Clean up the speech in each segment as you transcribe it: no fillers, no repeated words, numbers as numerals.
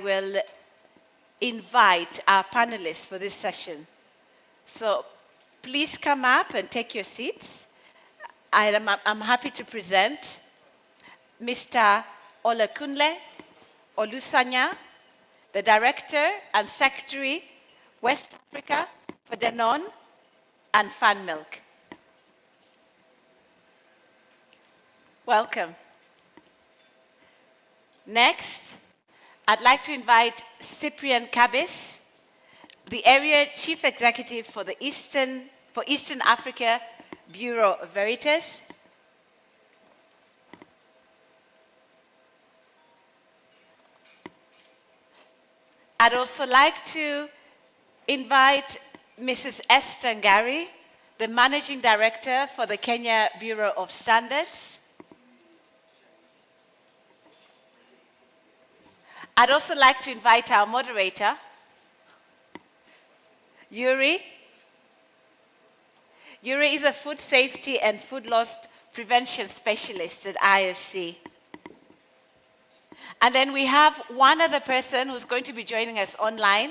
will invite our panelists for this session. So please come up and take your seats. I'm happy to present Mr. Olakunle Olusanya, the Director and Secretary, West Africa for Danone and Fan Milk. Welcome. Next, I'd like to invite Cyprian Kabis, the Area Chief Executive for the Eastern Africa Bureau of Veritas. I'd also like to invite Mrs. Esther Ngari, the Managing Director for the Kenya Bureau of Standards. I'd also like to invite our moderator, Yuri. Yuri is a food safety and food loss prevention specialist at IFC. And then we have one other person who's going to be joining us online,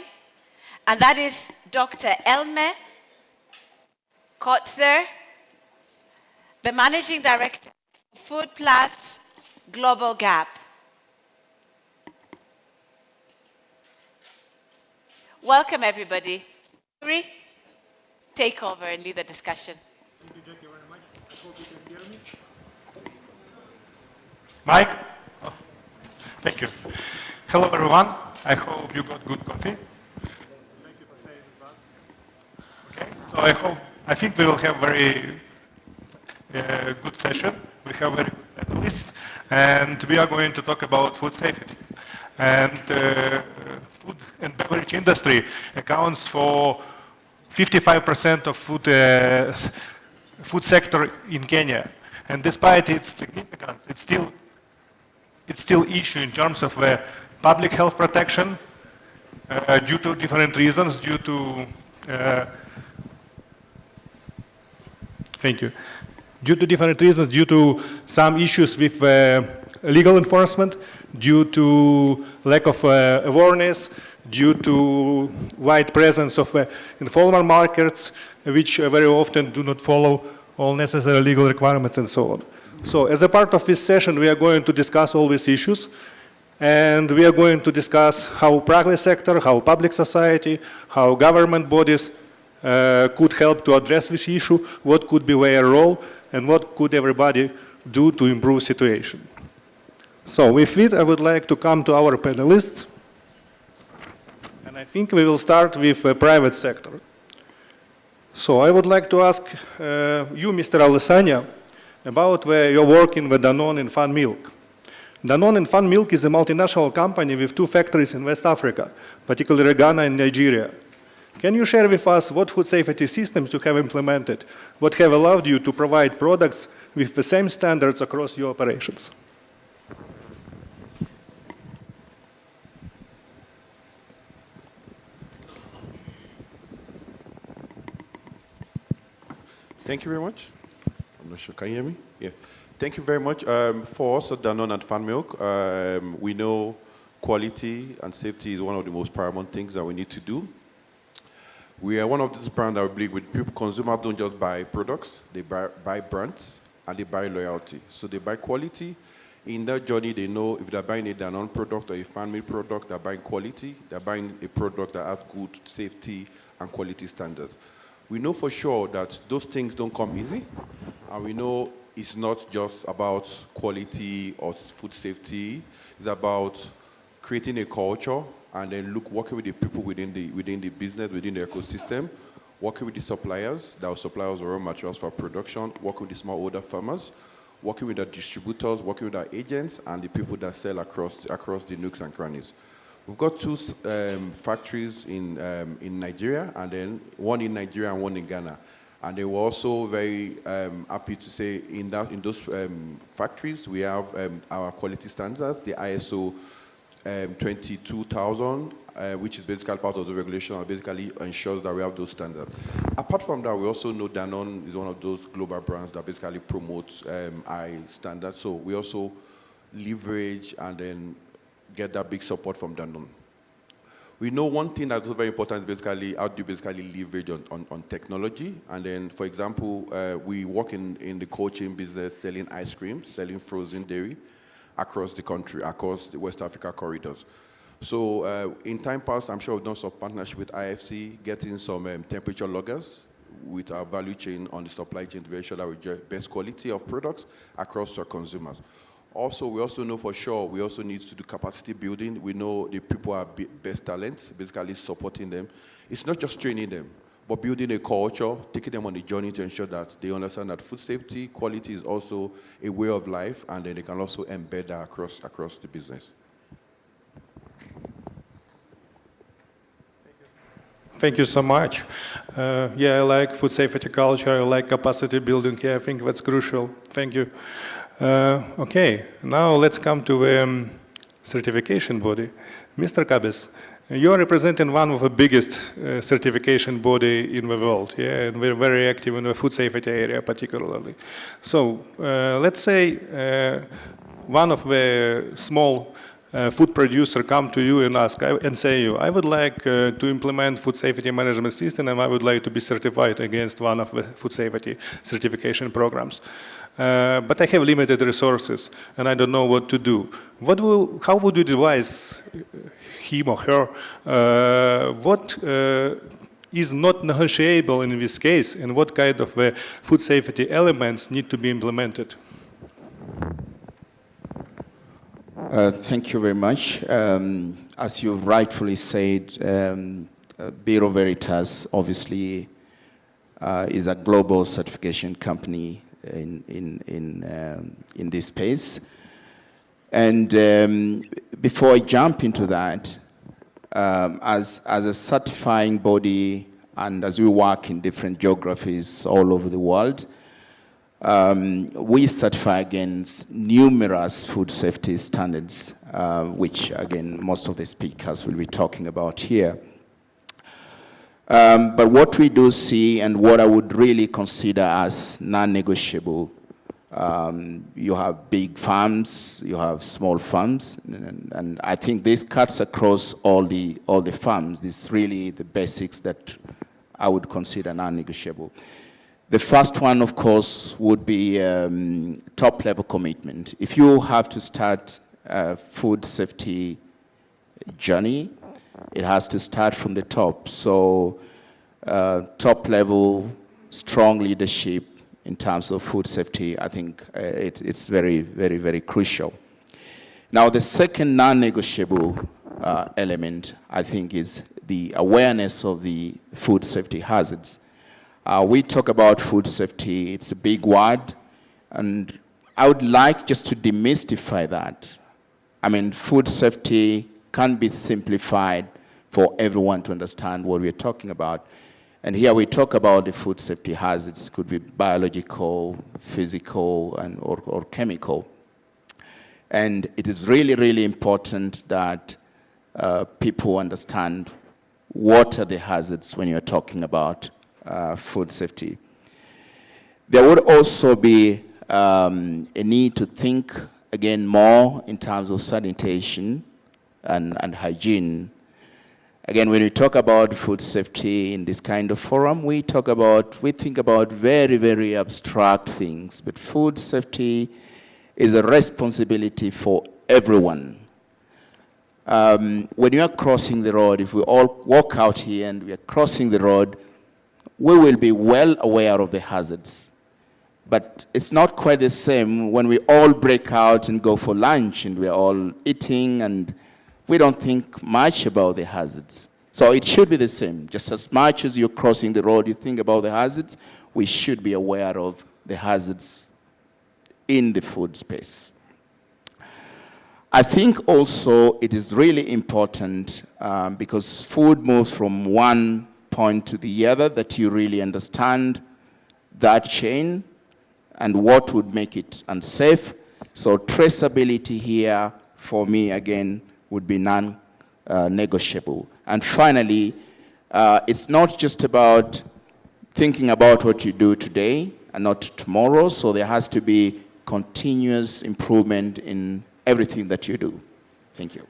and that is Dr. Elme Kotzer, the Managing Director of Food Plus Global Gap. Welcome, everybody. Yuri, take over and lead the discussion. Thank you, Jackie, very much. I hope you can hear me. Mike? Oh, thank you. Hello, everyone. I hope you got good coffee. Thank you for staying with us. Okay, so I think we will have very good session. We have very good panelists, and we are going to talk about food safety. And food and beverage industry accounts for 55% of food sector in Kenya. And despite its significance, it's still issue in terms of public health protection due to different reasons, due to due to some issues with legal enforcement, due to lack of awareness, due to wide presence of informal markets, which very often do not follow all necessary legal requirements and so on. So as a part of this session, we are going to discuss all these issues, and we are going to discuss how private sector, how public society, how government bodies could help to address this issue, what could be their role, and what could everybody do to improve situation. So with it, I would like to come to our panelists. And I think we will start with the private sector. So I would like to ask you, Mr. Olusanya, about where you're working with Danone and Fan Milk. Danone and Fan Milk is a multinational company with 2 factories in West Africa, particularly Ghana and Nigeria. Can you share with us what food safety systems you have implemented, what have allowed you to provide products with the same standards across your operations? Thank you very much. I'm not sure, can you hear me? Yeah. Thank you very much. For us at Danone and Fan Milk, we know quality and safety is one of the most paramount things that we need to do. We are one of these brands that we believe with consumers don't just buy products, they buy brands and they buy loyalty. So they buy quality. In that journey, they know if they're buying a Danone product or a Fan Milk product, they're buying quality, they're buying a product that has good safety and quality standards. We know for sure that those things don't come easy, and we know it's not just about quality or food safety, it's about creating a culture and then working with the people within the business, within the ecosystem, working with the suppliers, that will supply us raw materials for production, working with the smallholder farmers, working with the distributors, working with our agents, and the people that sell across the nooks and crannies. We've got 2 factories in Nigeria, and then one in Nigeria and one in Ghana. And they were also very happy to say in those factories, we have our quality standards, the ISO 22000, which is basically part of the regulation and basically ensures that we have those standards. Apart from that, we also know Danone is one of those global brands that basically promotes high standards. So we also leverage and then get that big support from Danone. We know one thing that's very important is basically how do you basically leverage on technology. And then, for example, we work in the cold chain business, selling ice cream, selling frozen dairy across the country, across the West Africa corridors. So in time past, I'm sure we've done some partnership with IFC, getting some temperature loggers with our value chain on the supply chain to make sure that we get best quality of products across our consumers. Also, we also know for sure we also need to do capacity building. We know the people are best talents, basically supporting them. It's not just training them, but building a culture, taking them on the journey to ensure that they understand that food safety, quality is also a way of life, and then they can also embed that across the business. Thank you so much. Yeah, I like food safety culture. I like capacity building. Yeah, I think that's crucial. Thank you. Okay, now let's come to the certification body. Mr. Kabis, you are representing one of the biggest certification body in the world, yeah, and we're very active in the food safety area particularly. So let's say one of the small food producer come to you and ask and say I would like to implement food safety management system and I would like to be certified against one of the food safety certification programs. But I have limited resources and I don't know what to do. How would you advise him or her? What is not negotiable in this case and what kind of food safety elements need to be implemented? Thank you very much. As you rightfully said, Bureau Veritas obviously is a global certification company in this space. And before I jump into that, as a certifying body and as we work in different geographies all over the world, we certify against numerous food safety standards, which again, most of the speakers will be talking about here. But what we do see and what I would really consider as non-negotiable, you have big farms, you have small farms, and I think this cuts across all the farms. This is really the basics that I would consider non-negotiable. The first one, of course, would be top-level commitment. If you have to start a food safety journey, it has to start from the top. So top-level, strong leadership in terms of food safety, I think it's very, very, very crucial. Now, the second non-negotiable element, I think, is the awareness of the food safety hazards. We talk about food safety, it's a big word, and I would like just to demystify that. I mean, food safety can be simplified for everyone to understand what we're talking about. And here we talk about the food safety hazards, could be biological, physical, or chemical. And it is really, really important that people understand what are the hazards when you're talking about food safety. There would also be a need to think again more in terms of sanitation and hygiene. Again, when we talk about food safety in this kind of forum, we think about very, very abstract things, but food safety is a responsibility for everyone. When you are crossing the road, if we all walk out here and we are crossing the road, we will be well aware of the hazards. But it's not quite the same when we all break out and go for lunch and we're all eating and we don't think much about the hazards. So it should be the same. Just as much as you're crossing the road, you think about the hazards, we should be aware of the hazards in the food space. I think also it is really important because food moves from one point to the other, that you really understand that chain and what would make it unsafe. So traceability here, for me, again, would be non-negotiable. And finally, it's not just about thinking about what you do today and not tomorrow, so there has to be continuous improvement in everything that you do. Thank you.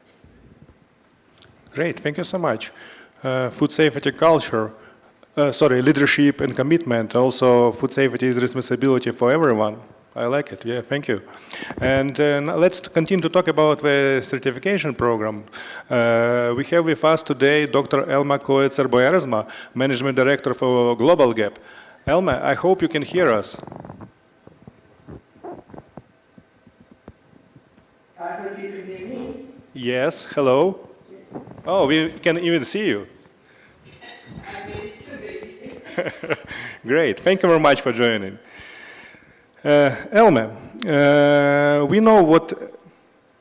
Great, thank you so much. Food safety culture, leadership and commitment. Also, food safety is responsibility for everyone. I like it, yeah, thank you. And now let's continue to talk about the certification program. We have with us today Dr. Elma Koetser-Boersma, Management Director for Global Gap. Elma, I hope you can hear us. I hope you can hear me. Yes, hello. Oh, we can even see you. Great, thank you very much for joining. Elma, we know what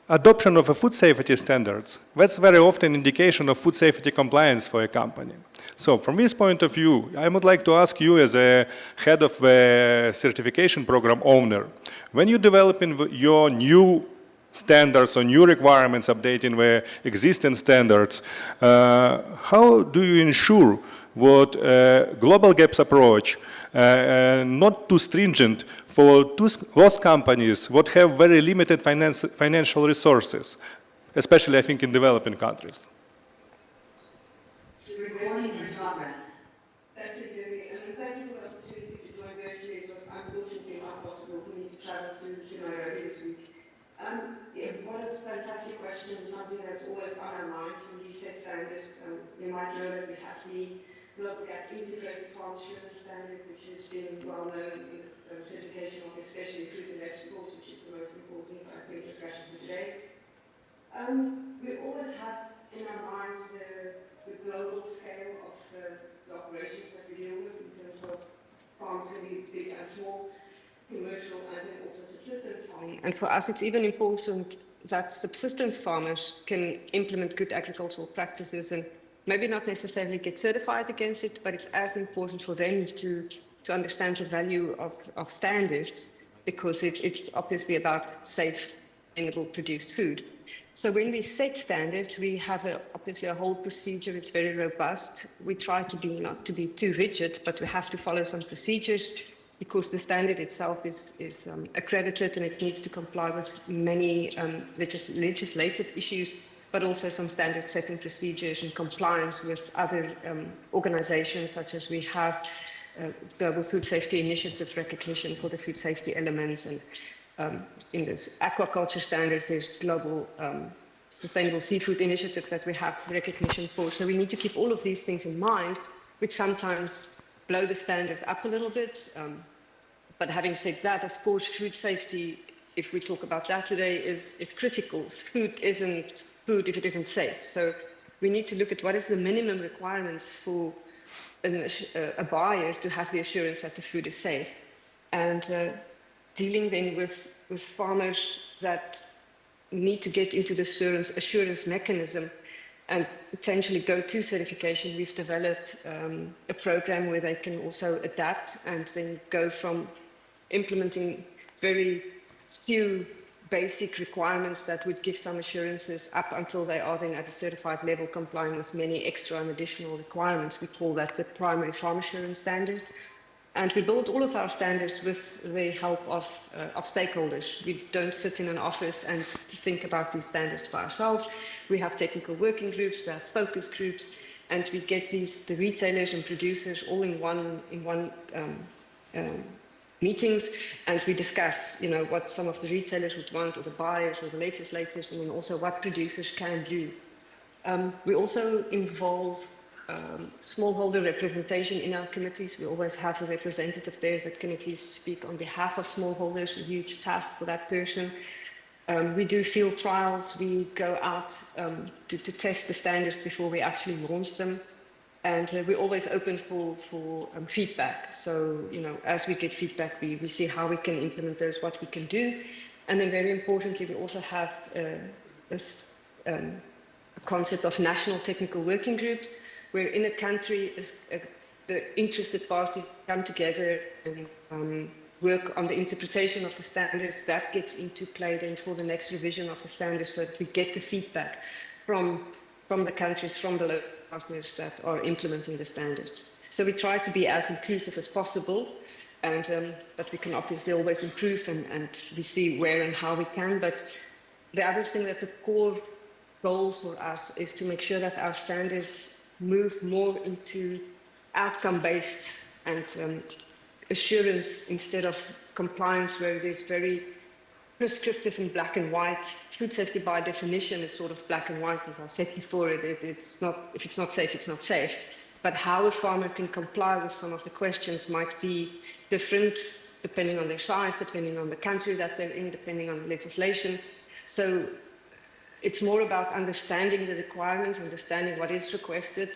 adoption of a food safety standards, that's very often indication of food safety compliance for a company. So from this point of view, I would like to ask you as a head of the certification program owner, when you're developing your new standards or new requirements, updating the existing standards, how do you ensure what Global Gap's approach not too stringent for those companies that have very limited financial resources, especially I think in developing countries? Recording in progress. Thank you, Gary, and thank you for the opportunity to join virtually. It was unfortunately not possible for me to travel to Nairobi this week. What a fantastic question, something that's always on our minds when we set standards. You might know that we have the Global Gap Integrated Farm Assurance Standard, which has been well known in the certification of especially fruit and vegetables, which is the most important, I think, discussion for today. We always have in our minds the global scale of the operations that we deal with in terms of farms can be big and small, commercial and then also subsistence farming. And for us, it's even important that subsistence farmers can implement good agricultural practices and maybe not necessarily get certified against it, but it's as important for them to understand the value of standards because it's obviously about safe, sustainable produced food. So when we set standards, we have obviously a whole procedure. It's very robust. We try to be not to be too rigid, but we have to follow some procedures because the standard itself is accredited and it needs to comply with many legislative issues, but also some standard setting procedures and compliance with other organizations, such as we have Global Food Safety Initiative recognition for the food safety elements, and in this aquaculture standard, there's Global Sustainable Seafood Initiative that we have recognition for. So we need to keep all of these things in mind, which sometimes blow the standard up a little bit. But having said that, of course, food safety, if we talk about that today, is critical. Food isn't food if it isn't safe. So we need to look at what is the minimum requirements for a buyer to have the assurance that the food is safe. And dealing then with farmers that need to get into the assurance mechanism and potentially go to certification, we've developed a program where they can also adapt and then go from implementing very few basic requirements that would give some assurances up until they are then at a certified level complying with many extra and additional requirements. We call that the primary farm assurance standard. And we build all of our standards with the help of stakeholders. We don't sit in an office and think about these standards for ourselves. We have technical working groups, we have focus groups, and we get the retailers and producers all in one meetings, and we discuss, what some of the retailers would want, or the buyers, or the legislators, and then also what producers can do. We also involve smallholder representation in our committees. We always have a representative there that can at least speak on behalf of smallholders, a huge task for that person. We do field trials. We go out to test the standards before we actually launch them. And we're always open for feedback. So, as we get feedback, we see how we can implement those, what we can do. And then very importantly, we also have this concept of national technical working groups, where in a country the interested parties come together and work on the interpretation of the standards. That gets into play then for the next revision of the standards, so that we get the feedback from the countries, from the local partners that are implementing the standards. So we try to be as inclusive as possible, and but we can obviously always improve, and we see where and how we can. But the other thing at the core goals for us is to make sure that our standards move more into outcome-based and assurance instead of compliance, where it is very prescriptive in black and white. Food safety by definition is sort of black and white, as I said before. It's not, if it's not safe, it's not safe. But how a farmer can comply with some of the questions might be different depending on their size, depending on the country that they're in, depending on legislation. So it's more about understanding the requirements, understanding what is requested,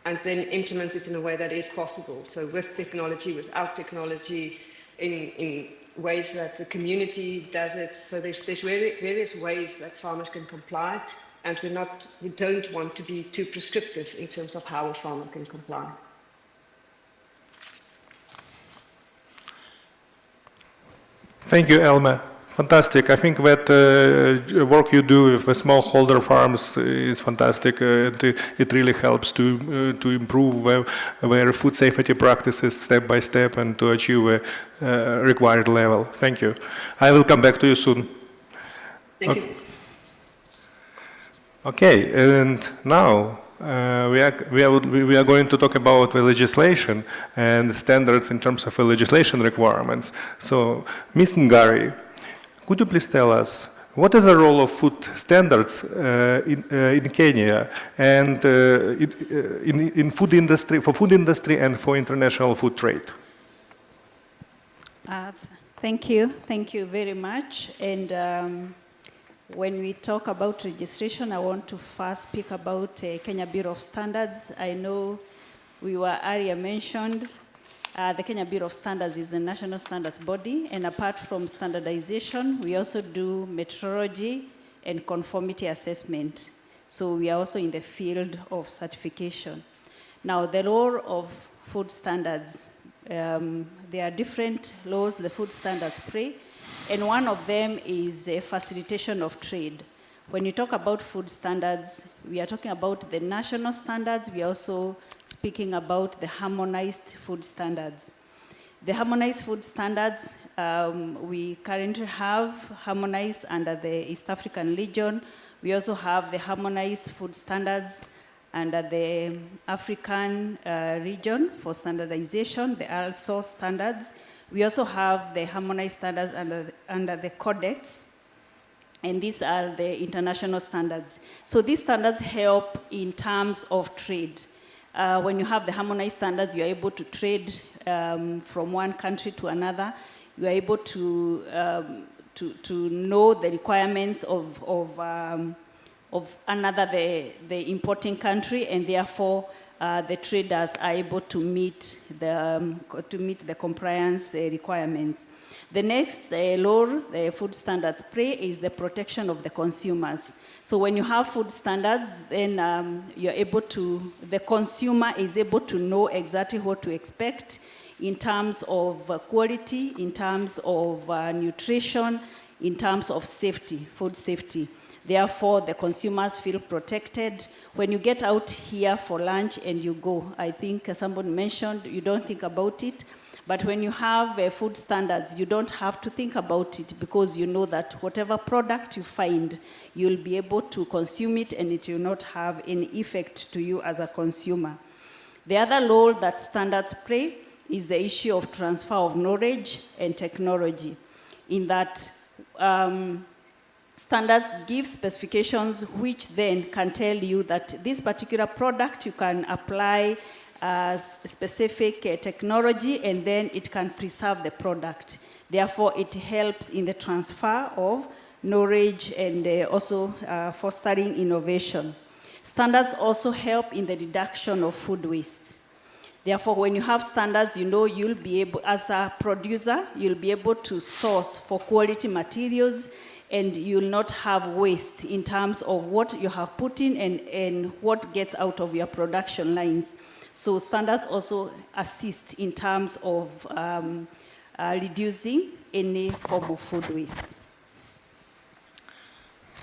and then implement it in a way that is possible. So with technology, without technology, in ways that the community does it. So there's various ways that farmers can comply, and we don't want to be too prescriptive in terms of how a farmer can comply. Thank you, Elma. Fantastic. I think that work you do with the smallholder farms is fantastic. It really helps to improve their food safety practices step by step and to achieve a required level. Thank you. I will come back to you soon. Thank you. Okay, and now we are going to talk about the legislation and standards in terms of the legislation requirements. So, Ms. Ngari, could you please tell us what is the role of food standards in Kenya and in food industry, for food industry and for international food trade? Thank you very much. And when we talk about registration, I want to first speak about Kenya Bureau of Standards. I know we were earlier mentioned. The Kenya Bureau of Standards is the national standards body, and apart from standardization, we also do metrology and conformity assessment. So we are also in the field of certification. Now, the role of food standards, there are different roles the food standards play, and one of them is a facilitation of trade. When you talk about food standards, we are talking about the national standards. We are also speaking about the harmonized food standards. The harmonized food standards, we currently have harmonized under the East African region. We also have the harmonized food standards under the African region for standardization, the ALSO standards. We also have the harmonized standards under the Codex, and these are the international standards. So these standards help in terms of trade. When you have the harmonized standards, you're able to trade from one country to another. You are able to know the requirements of another, the importing country, and therefore the traders are able to meet the compliance requirements. The next law the food standards play is the protection of the consumers. So when you have food standards, then you're able to, the consumer is able to know exactly what to expect in terms of quality, in terms of nutrition, in terms of safety, food safety. Therefore, the consumers feel protected. When you get out here for lunch and you go, I think somebody mentioned you don't think about it, but when you have food standards, you don't have to think about it because you know that whatever product you find, you'll be able to consume it and it will not have any effect to you as a consumer. The other role that standards play is the issue of transfer of knowledge and technology, in that standards give specifications which then can tell you that this particular product you can apply specific technology and then it can preserve the product. Therefore, it helps in the transfer of knowledge and also fostering innovation. Standards also help in the reduction of food waste. Therefore, when you have standards, you know you'll be able, as a producer, you'll be able to source for quality materials and you'll not have waste in terms of what you have put in and what gets out of your production lines. So standards also assist in terms of reducing any form of food waste.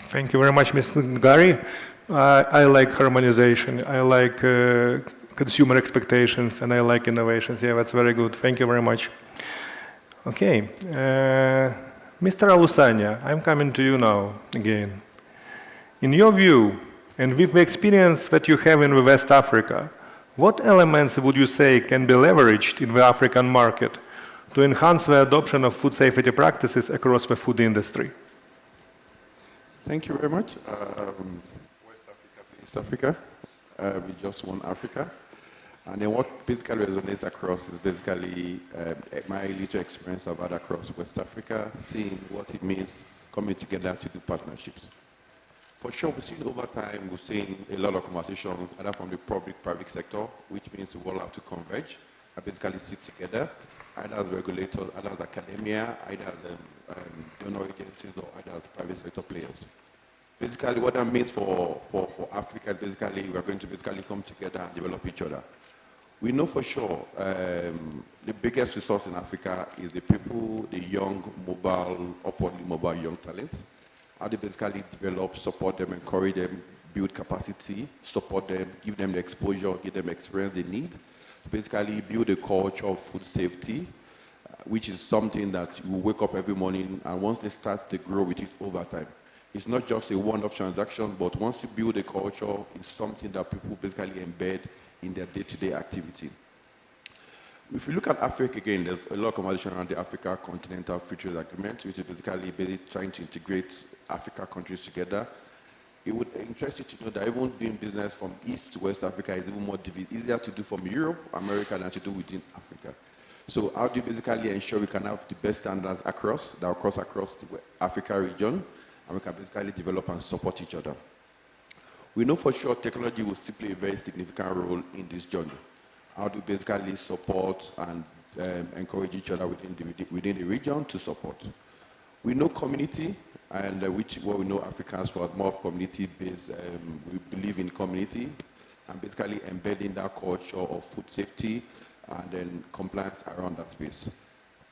Thank you very much, Ms. Ngari. I like harmonization. I like consumer expectations, and I like innovations. Yeah, that's very good. Thank you very much. Okay. Mr. Alusanya, I'm coming to you now again. In your view, And with the experience that you have in West Africa, what elements would you say can be leveraged in the African market to enhance the adoption of food safety practices across the food industry? Thank you very much. West Africa to East Africa, we just one Africa. And then what basically resonates across is basically my little experience I've had across West Africa, seeing what it means coming together to do partnerships. For sure, we've seen over time, we've seen a lot of conversation, either from the public-private sector, which means we all have to converge and basically sit together, either as regulators, either as academia, either as donor agencies, or either as private sector players. Basically, what that means for Africa is basically we are going to basically come together and develop each other. We know for sure the biggest resource in Africa is the people, the young, mobile, upwardly mobile young talents. How they basically develop, support them, encourage them, build capacity, support them, give them the exposure, give them experience they need. Basically build a culture of food safety, which is something that you wake up every morning, and once they start, they grow with it over time. It's not just a one-off transaction, but once you build a culture, it's something that people basically embed in their day-to-day activity. If you look at Africa again, there's a lot of conversation around the Africa Continental Free Trade Agreement, which is basically trying to integrate Africa countries together. It would interest you to know that even doing business from East to West Africa is even more easier to do from Europe, America, than to do within Africa. So how do you basically ensure we can have the best standards across the Africa region, and we can basically develop and support each other? We know for sure technology will still play a very significant role in this journey. How to basically support and encourage each other within the region to support. We know community, and what we know Africans for more of community-based, we believe in community, and basically embedding that culture of food safety and then compliance around that space.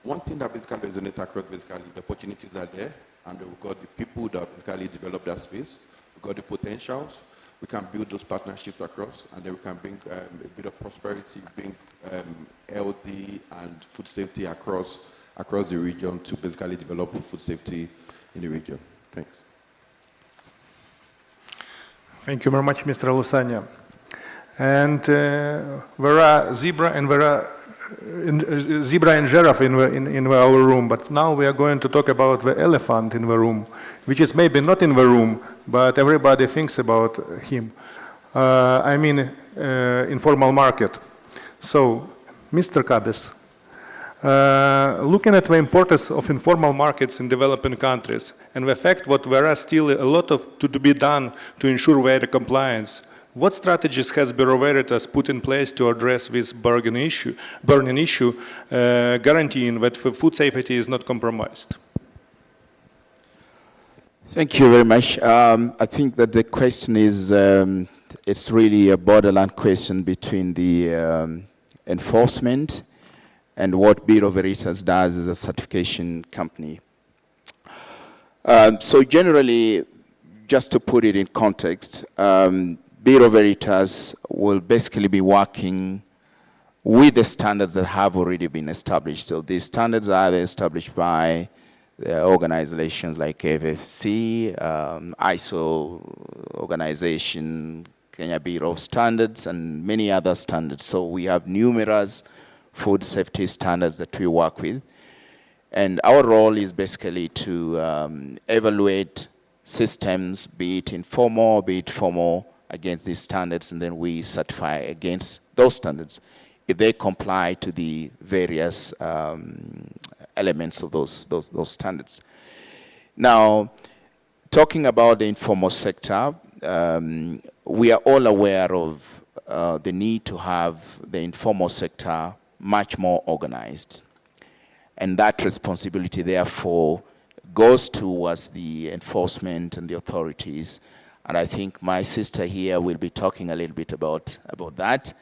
One thing that basically resonates across basically the opportunities are there, and we've got the people that basically develop that space, we've got the potentials. We can build those partnerships across, and then we can bring a bit of prosperity, bring healthy and food safety across the region to basically develop food safety in the region. Thanks. Thank you very much, Mr. Lusanya. And there are zebra and giraffe in our room, but now we are going to talk about the elephant in the room, which is maybe not in the room, but everybody thinks about him. I mean, informal market. So, Mr. Kabis, looking at the importance of informal markets in developing countries and the fact that there are still a lot to be done to ensure their compliance, what strategies has Bureau Veritas put in place to address this burning issue, guaranteeing that food safety is not compromised? Thank you very much. I think that the question is, it's really a borderline question between the enforcement and what Bureau Veritas does as a certification company. So generally, just to put it in context, Bureau Veritas will basically be working with the standards that have already been established. So these standards are either established by organizations like FFC, ISO organization, Kenya Bureau of Standards, and many other standards. So we have numerous food safety standards that we work with. And our role is basically to evaluate systems, be it informal, be it formal, against these standards, and then we certify against those standards if they comply to the various elements of those standards. Now, talking about the informal sector, we are all aware of the need to have the informal sector much more organized. And that responsibility, therefore, goes towards the enforcement and the authorities. And I think my sister here will be talking a little bit about that.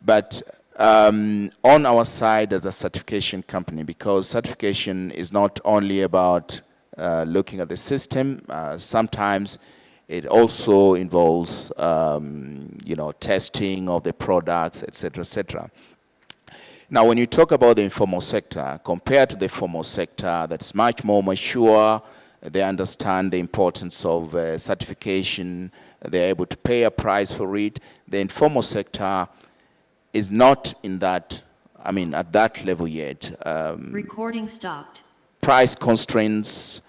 But on our side as a certification company, because certification is not only about looking at the system, sometimes it also involves testing of the products, etc., etc. Now, when you talk about the informal sector, compared to the formal sector that's much more mature, they understand the importance of certification, they're able to pay a price for it. The informal sector is not in that, at that level yet. Recording stopped. Price constraints,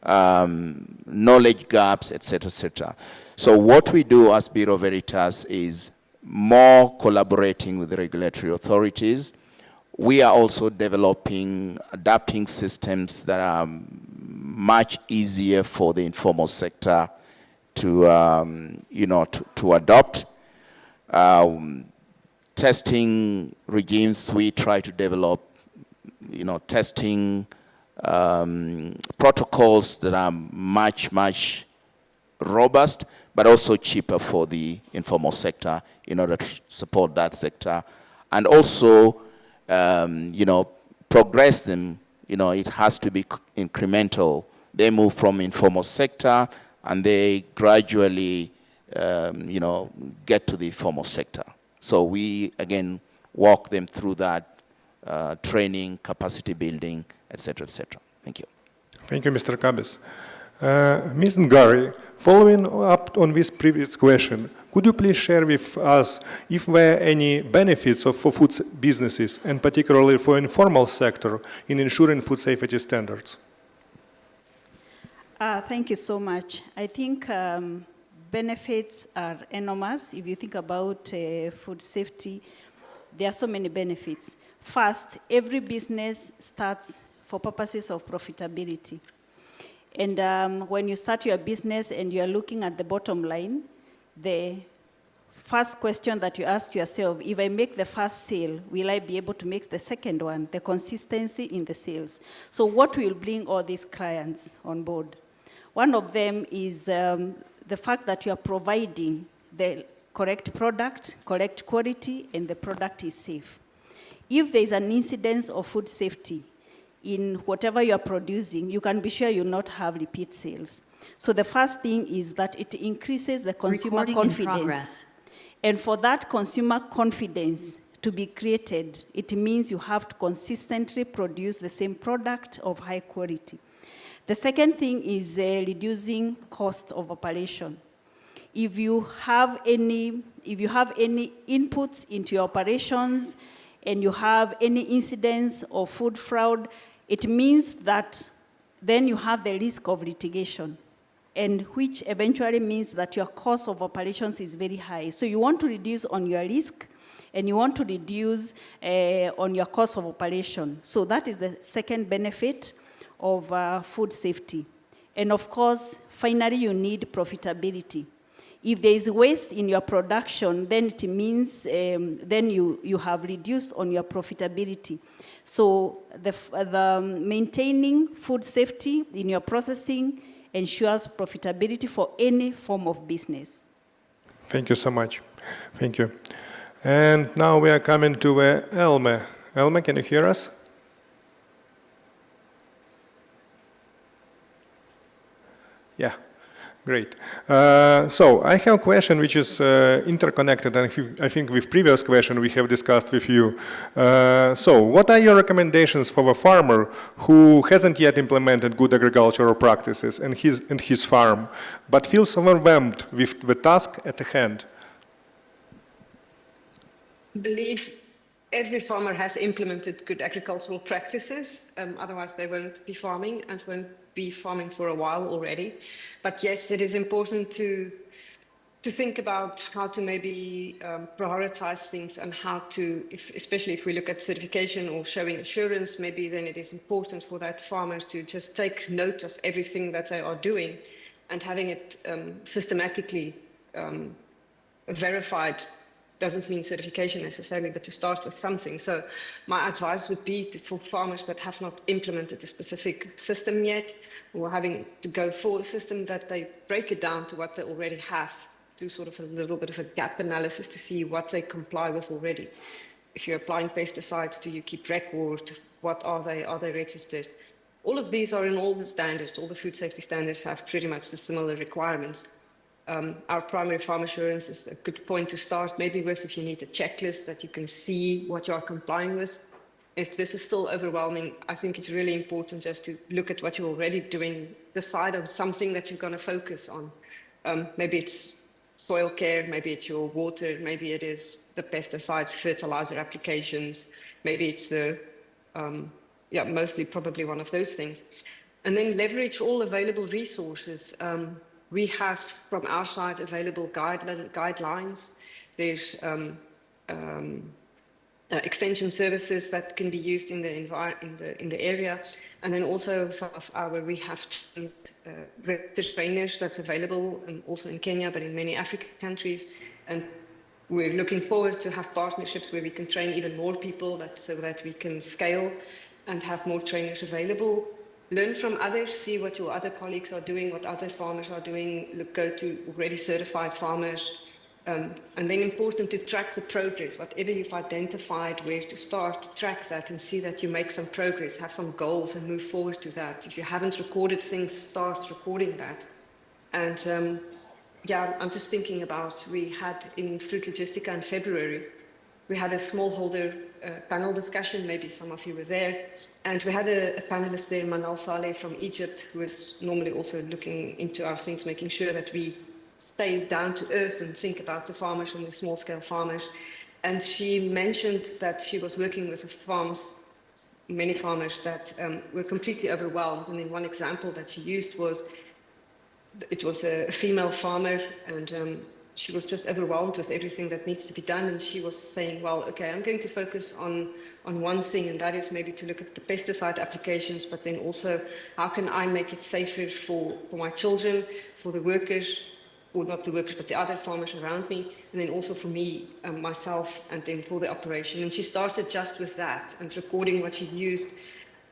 knowledge gaps, etc., etc. So what we do as Bureau Veritas is more collaborating with the regulatory authorities. We are also developing, adapting systems that are much easier for the informal sector to, to adopt. Testing regimes, we try to develop, testing protocols that are much, much robust, but also cheaper for the informal sector in order to support that sector. And also, progress them, it has to be incremental. They move from informal sector and they gradually, get to the formal sector. So we, again, walk them through that training, capacity building, etc., etc. Thank you. Thank you, Mr. Kabis. Ms. Ngari, following up on this previous question, could you please share with us if there are any benefits for food businesses, and particularly for informal sector, in ensuring food safety standards? Thank you so much. I think benefits are enormous. If you think about food safety, there are so many benefits. First, every business starts for purposes of profitability. And when you start your business and you are looking at the bottom line, the first question that you ask yourself, if I make the first sale, will I be able to make the second one? The consistency in the sales. So what will bring all these clients on board? One of them is the fact that you are providing the correct product, correct quality, and the product is safe. If there is an incidence of food safety in whatever you are producing, you can be sure you will not have repeat sales. So the first thing is that it increases the consumer confidence. And for that consumer confidence to be created, it means you have to consistently produce the same product of high quality. The second thing is reducing cost of operation. If you have any inputs into your operations and you have any incidents of food fraud, it means that then you have the risk of litigation, and which eventually means that your cost of operations is very high. So you want to reduce on your risk, and you want to reduce on your cost of operation. So that is the second benefit of food safety. And of course, finally, you need profitability. If there is waste in your production, then it means then you have reduced on your profitability. So the maintaining food safety in your processing ensures profitability for any form of business. Thank you so much. Thank you. And now we are coming to Elme. Elme, can you hear us? Yeah. Great. So I have a question which is interconnected, and I think with previous question we have discussed with you. So what are your recommendations for a farmer who hasn't yet implemented good agricultural practices in his farm, but feels overwhelmed with the task at hand? I believe every farmer has implemented good agricultural practices, otherwise they won't be farming and won't be farming for a while already. But yes, it is important to think about how to maybe prioritize things, and how to, especially if we look at certification or showing assurance, maybe then it is important for that farmer to just take note of everything that they are doing, and having it systematically verified. Doesn't mean certification necessarily, but to start with something. So my advice would be for farmers that have not implemented a specific system yet, or having to go for a system, that they break it down to what they already have, do sort of a little bit of a gap analysis to see what they comply with already. If you're applying pesticides, do you keep record? What are they? Are they registered? All of these are in all the standards. All the food safety standards have pretty much the similar requirements. Our primary farm assurance is a good point to start maybe with, if you need a checklist that you can see what you are complying with. If this is still overwhelming, I think it's really important just to look at what you're already doing, decide on something that you're going to focus on. Maybe it's soil care, maybe it's your water, maybe it is the pesticides, fertilizer applications, maybe it's the, mostly probably one of those things. And then leverage all available resources. We have, from our side, available guidelines. There's extension services that can be used in the area, and then also some of our we have trainers that's available, and also in Kenya, but in many African countries, and we're looking forward to have partnerships where we can train even more people, so that we can scale and have more trainers available. Learn from others, see what your other colleagues are doing, what other farmers are doing, go to already certified farmers. And then important to track the progress, whatever you've identified, where to start, track that and see that you make some progress, have some goals and move forward to that. If you haven't recorded things, start recording that. And I'm just thinking about, we had in Fruit Logistica in February, we had a smallholder panel discussion, maybe some of you were there, and we had a panelist there, Manal Saleh from Egypt, who is normally also looking into our things, making sure that we stay down to earth and think about the farmers and the small-scale farmers. And she mentioned that she was working with many farmers that were completely overwhelmed. And then one example that she used was, it was a female farmer, and she was just overwhelmed with everything that needs to be done. And she was saying, well, okay, I'm going to focus on one thing, and that is maybe to look at the pesticide applications, but then also how can I make it safer for my children, for the workers, or not the workers, but the other farmers around me, and then also for me, myself, and then for the operation. And she started just with that, and recording what she used,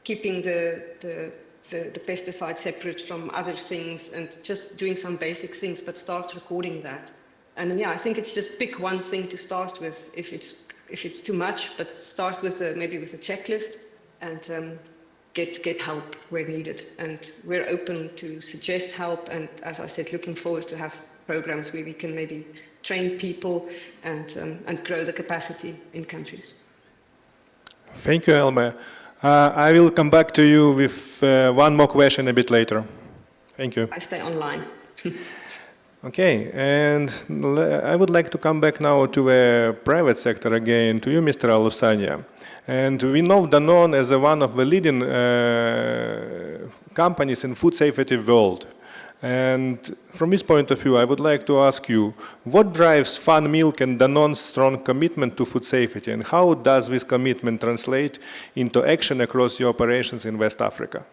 keeping the pesticide separate from other things, and just doing some basic things, but start recording that. And I think it's just pick one thing to start with, if it's too much, but start with maybe with a checklist, and get help where needed. And we're open to suggest help, and as I said, looking forward to have programs where we can maybe train people and grow the capacity in countries. Thank you, Elma. I will come back to you with one more question a bit later. Thank you. I stay online. Okay, and I would like to come back now to the private sector again, to you, Mr. Alusanya. And we know Danone as one of the leading companies in food safety world. And from this point of view, I would like to ask you, what drives Fun Milk and Danone's strong commitment to food safety, and how does this commitment translate into action across your operations in West Africa?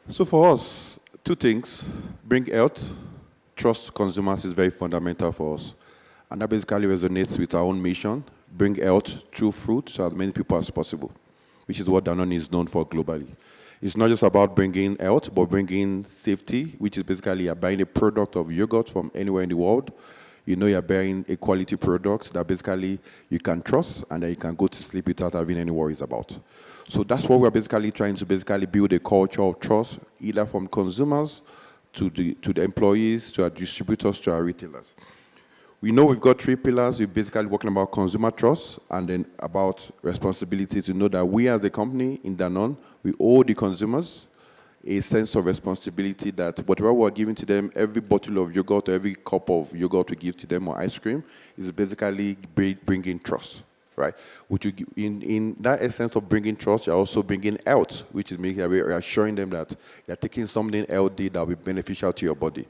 So for us, two things. Bring health, trust consumers is very fundamental for us. And that basically resonates with our own mission, bring health through fruit to as many people as possible, which is what Danone is known for globally. It's not just about bringing health, but bringing safety, which is basically you're buying a product of yogurt from anywhere in the world. You know you're buying a quality product that basically you can trust and that you can go to sleep without having any worries about. So that's what we're basically trying to build a culture of trust, either from consumers to the employees, to our distributors, to our retailers. We know we've got three pillars. We're basically working about consumer trust and then about responsibility to know that we as a company in Danone, we owe the consumers a sense of responsibility that whatever we're giving to them, every bottle of yogurt or every cup of yogurt we give to them or ice cream is basically bringing trust, right? Which in that essence of bringing trust, you're also bringing health, which is making we're assuring them that you're taking something healthy that will be beneficial to your body.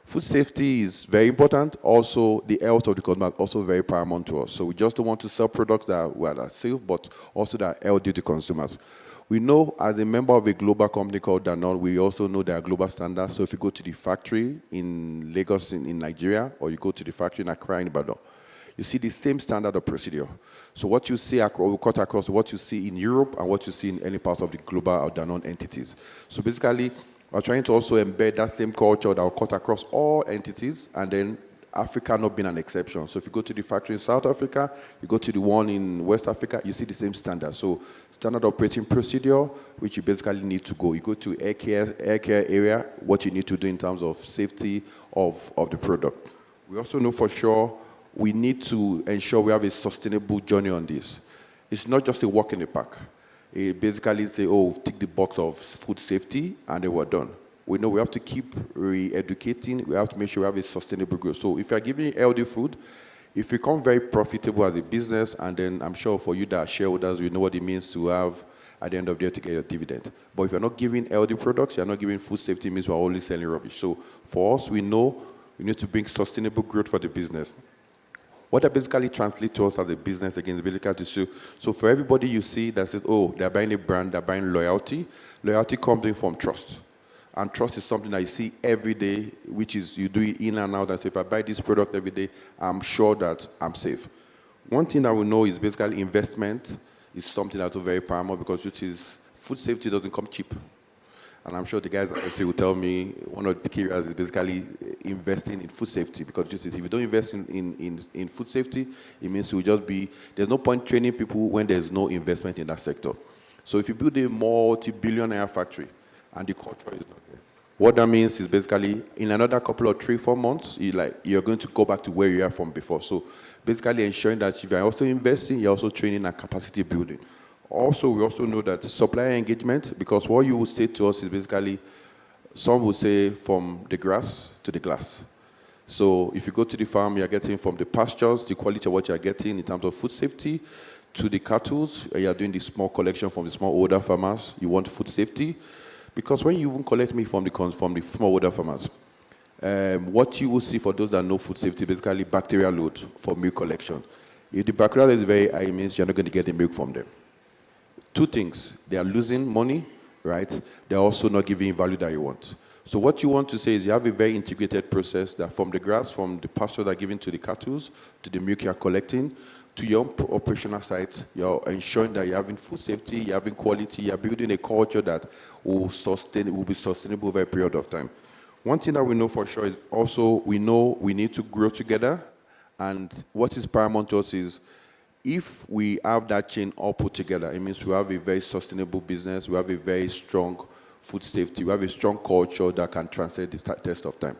Food safety is very important. Also, the health of the consumer is also very paramount to us. So we just don't want to sell products that are safe, but also that are healthy to consumers. We know, as a member of a global company called Danone, we also know there are global standards. So if you go to the factory in Lagos, in Nigeria, or you go to the factory in Accra, in Ibadan, you see the same standard of procedure. So what you see cut across what you see in Europe and what you see in any part of the global or Danone entities. So basically, we're trying to also embed that same culture that will cut across all entities, and then Africa not being an exception. So if you go to the factory in South Africa, you go to the one in West Africa, you see the same standard. So standard operating procedure, which you basically need to go. You go to air care area, what you need to do in terms of safety of the product. We also know for sure we need to ensure we have a sustainable journey on this. It's not just a walk in the park. It basically say, oh, tick the box of food safety, and then we're done. we know we have to keep re-educating. We have to make sure we have a sustainable growth. So if you're giving healthy food, if you become very profitable as a business, and then I'm sure for you that are shareholders, you know what it means to have, at the end of the year, to get a dividend. But if you're not giving healthy products, you're not giving food safety, it means we're only selling rubbish. So for us, we know we need to bring sustainable growth for the business. What that basically translates to us as a business, again, is basically to show, so for everybody you see that says, oh, they're buying a brand, they're buying loyalty. Loyalty comes in from trust. And trust is something that you see every day, which is you do it in and out and say, if I buy this product every day, I'm sure that I'm safe. One thing that we know is basically investment is something that's very paramount, because which is food safety doesn't come cheap. And I'm sure the guys actually will tell me one of the key areas is basically investing in food safety, because just if you don't invest in food safety, it means you'll just be, there's no point training people when there's no investment in that sector. So if you build a multi-billionaire factory and the culture is not there, what that means is basically in another couple of 3-4 months, you're going to go back to where you are from before. So basically ensuring that if you're also investing, you're also training and capacity building. Also, we also know that supplier engagement, because what you will say to us is basically, some will say from the grass to the glass. So if you go to the farm, you're getting from the pastures, the quality of what you're getting in terms of food safety, to the cattle, you're doing the small collection from the small older farmers, you want food safety. Because when you even collect meat from the small older farmers, what you will see for those that know food safety, basically bacterial load for milk collection. If the bacterial load is very high, it means you're not going to get the milk from them. Two things, they are losing money, right? They're also not giving you value that you want. So what you want to say is you have a very integrated process that from the grass, from the pasture that are given to the cattle, to the milk you're collecting, to your operational site, you're ensuring that you're having food safety, you're having quality, you're building a culture that will be sustainable over a period of time. One thing that we know for sure is also we know we need to grow together, and what is paramount to us is if we have that chain all put together, it means we have a very sustainable business, we have a very strong food safety, we have a strong culture that can transcend the test of time.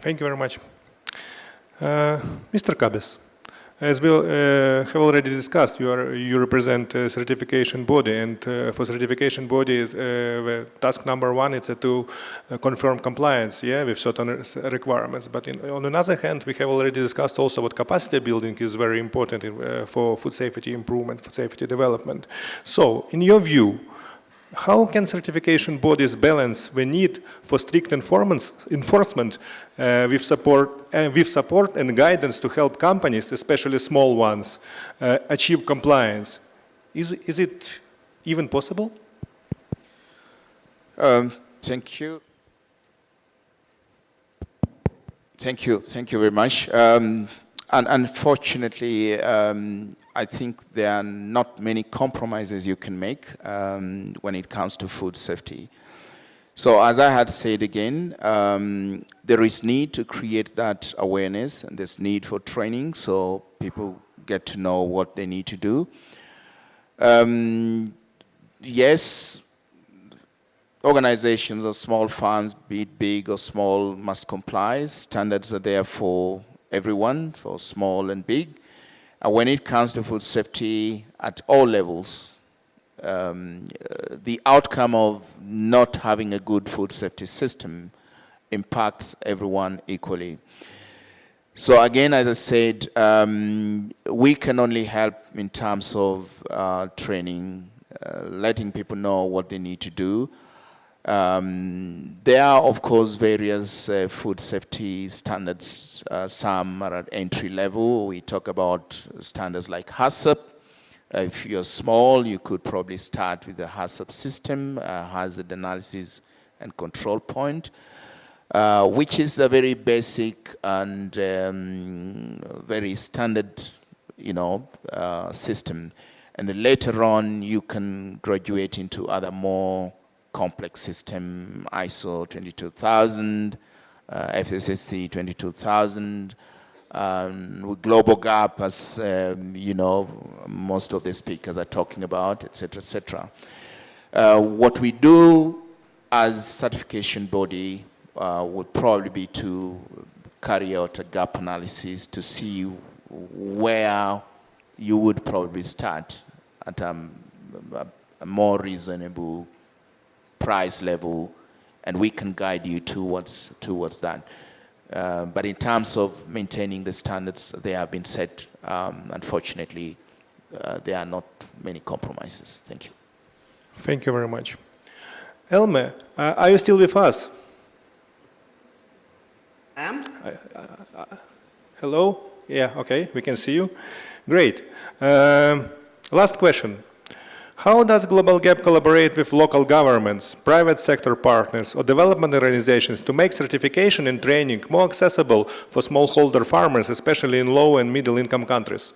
Thank you very much. Mr. Cabes, as we have already discussed, you represent a certification body, and for certification body, the task number one is to confirm compliance, with certain requirements. But on another hand, we have already discussed also what capacity building is very important for food safety improvement, food safety development. So, in your view, how can certification bodies balance the need for strict enforcement with support and guidance to help companies, especially small ones, achieve compliance? Is it even possible? Thank you. Thank you very much. And unfortunately, I think there are not many compromises you can make when it comes to food safety. So as I had said again, there is need to create that awareness, and there's need for training so people get to know what they need to do. Yes, organizations or small farms, be it big or small, must comply. Standards are there for everyone, for small and big. When it comes to food safety at all levels, the outcome of not having a good food safety system impacts everyone equally. So again, as I said, we can only help in terms of training, letting people know what they need to do. There are, of course, various food safety standards. Some are at entry level. We talk about standards like HACCP. If you're small, you could probably start with the HACCP system, hazard analysis and control point, which is a very basic and very standard, system. And then later on, you can graduate into other more complex system, ISO 22000, FSSC 22000, with Global Gap, as most of the speakers are talking about, etc., etc. What we do as certification body would probably be to carry out a gap analysis to see where you would probably start at a more reasonable price level, and we can guide you towards that. But in terms of maintaining the standards they have been set, unfortunately, there are not many compromises. Thank you. Thank you very much. Elme, are you still with us? Hello? Yeah, okay, we can see you. Great. Last question. How does Global Gap collaborate with local governments, private sector partners, or development organizations to make certification and training more accessible for smallholder farmers, especially in low and middle income countries?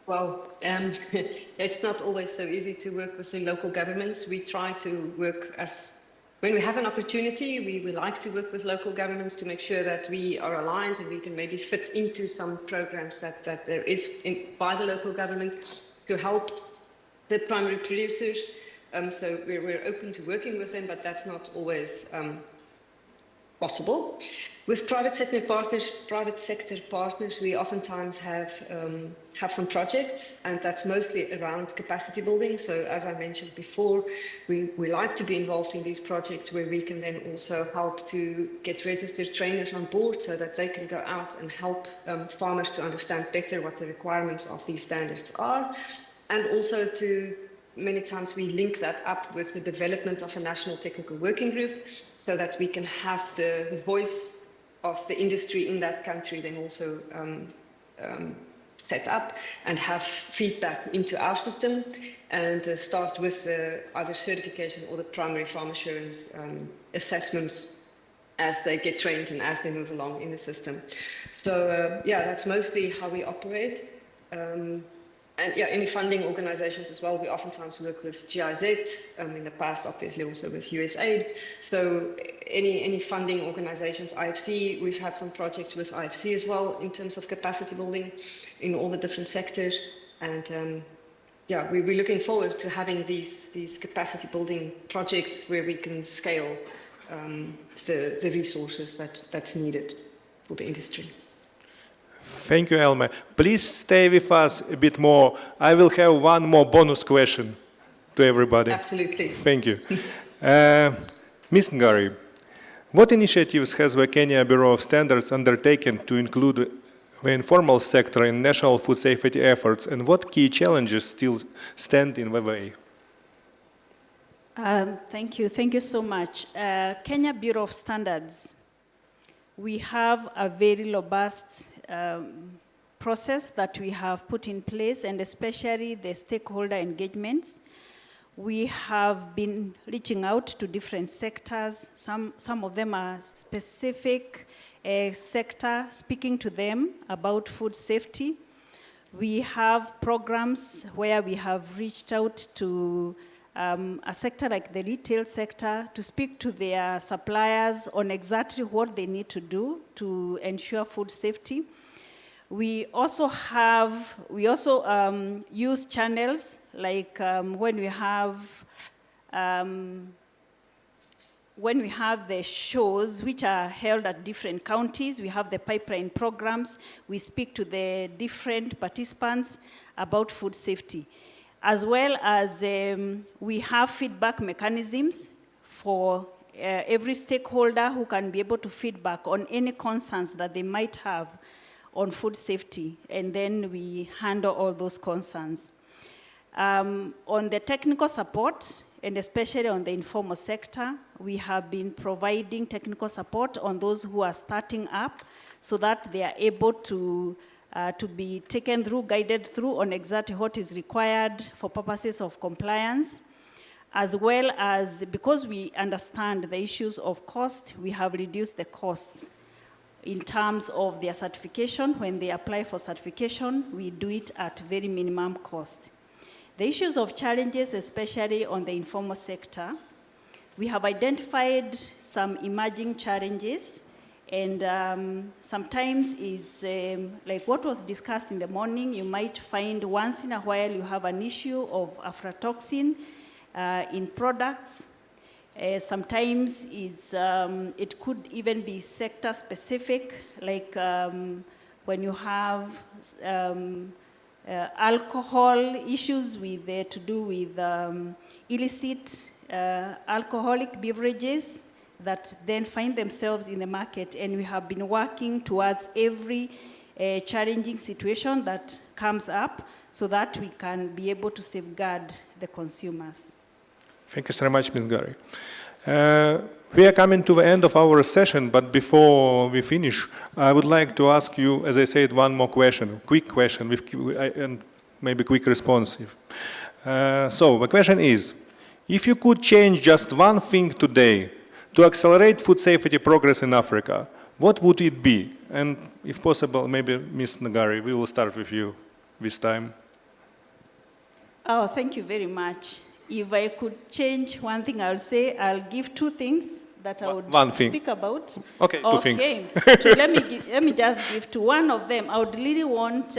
Well, it's not always so easy to work with the local governments. We try to work when we have an opportunity, we like to work with local governments to make sure that we are aligned and we can maybe fit into some programs that there is by the local government to help the primary producers. So we're open to working with them, but that's not always possible. With private sector partners, we oftentimes have some projects, and that's mostly around capacity building. So as I mentioned before, we like to be involved in these projects where we can then also help to get registered trainers on board so that they can go out and help farmers to understand better what the requirements of these standards are. And also many times we link that up with the development of a national technical working group so that we can have the voice of the industry in that country then also set up and have feedback into our system and start with either certification or the primary farm assurance assessments as they get trained and as they move along in the system. So yeah, that's mostly how we operate. And yeah, any funding organizations as well. We oftentimes work with GIZ, in the past obviously also with USAID. So any funding organizations, IFC, we've had some projects with IFC as well in terms of capacity building in all the different sectors. And yeah, we're looking forward to having these capacity building projects where we can scale the resources that's needed for the industry. Thank you, Elme. Please stay with us a bit more. I will have one more bonus question to everybody. Absolutely. Thank you. Ms. Ngari, what initiatives has the Kenya Bureau of Standards undertaken to include the informal sector in national food safety efforts, and what key challenges still stand in the way? Thank you. Thank you so much. Kenya Bureau of Standards, we have a very robust process that we have put in place, and especially the stakeholder engagements. We have been reaching out to different sectors. Some of them are specific sector, speaking to them about food safety. We have programs where we have reached out to a sector like the retail sector to speak to their suppliers on exactly what they need to do to ensure food safety. We also use channels like when we have the shows which are held at different counties, we have the pipeline programs, we speak to the different participants about food safety. As well as we have feedback mechanisms for every stakeholder who can be able to feedback on any concerns that they might have on food safety, and then we handle all those concerns. On the technical support, and especially on the informal sector, we have been providing technical support on those who are starting up so that they are able to be taken through, guided through on exactly what is required for purposes of compliance, as well as because we understand the issues of cost, we have reduced the costs in terms of their certification. When they apply for certification, we do it at very minimum cost. The issues of challenges, especially on the informal sector, we have identified some emerging challenges. And sometimes it's like what was discussed in the morning. You might find once in a while you have an issue of aflatoxin in products. Sometimes it could even be sector specific, like when you have alcohol issues to do with illicit alcoholic beverages that then find themselves in the market, and we have been working towards every challenging situation that comes up so that we can be able to safeguard the consumers. Thank you so much, Ms. Gary. We are coming to the end of our session, but before we finish, I would like to ask you, as I said, one more question, quick question, and maybe quick response. So the question is, if you could change just one thing today to accelerate food safety progress in Africa, what would it be? And if possible, maybe Ms. Ngari, we will start with you this time. Oh, thank you very much. If I could change one thing, I'll say I'll give two things that I would One thing. speak about. Okay, two things. So let me just give to one of them. I would really want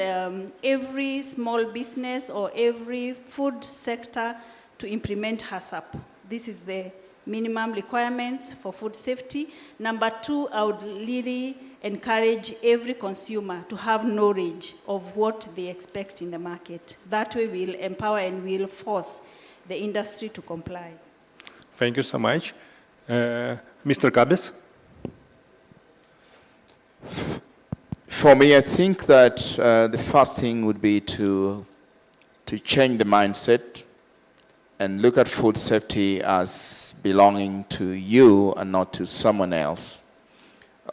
every small business or every food sector to implement HACCP. This is the minimum requirements for food safety. Number two, I would really encourage every consumer to have knowledge of what they expect in the market. That way we'll empower and we'll force the industry to comply. Thank you so much. Mr. Cabez? For me, I think that the first thing would be to change the mindset and look at food safety as belonging to you and not to someone else.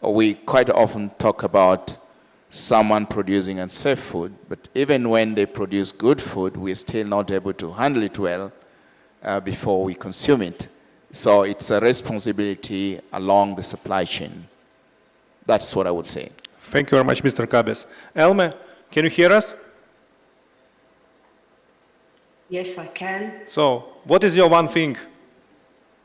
We quite often talk about someone producing unsafe food, but even when they produce good food, we're still not able to handle it well before we consume it. So it's a responsibility along the supply chain. That's what I would say. Thank you very much, Mr. Cabez. Elme, can you hear us? Yes, I can. So, what is your one thing?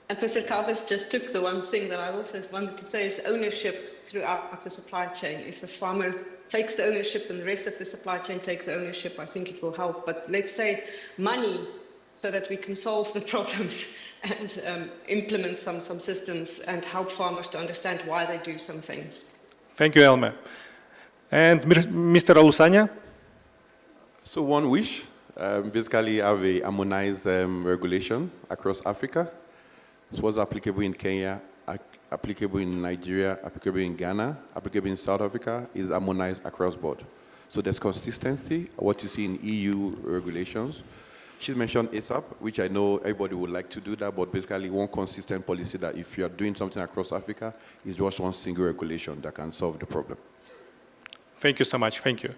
And Mr. Cabez just took the one thing that I also wanted to say is ownership throughout the supply chain. If a farmer takes the ownership and the rest of the supply chain takes the ownership, I think it will help. But let's say money so that we can solve the problems and implement some systems and help farmers to understand why they do some things. Thank you, Elme. And Mr. Alusanya? So one wish, basically have a harmonized regulation across Africa. It was applicable in Kenya, applicable in Nigeria, applicable in Ghana, applicable in South Africa, is harmonized across board. So there's consistency, what you see in EU regulations. She mentioned ASAP, which I know everybody would like to do that, but basically one consistent policy that if you are doing something across Africa, is just one single regulation that can solve the problem. Thank you so much. Thank you.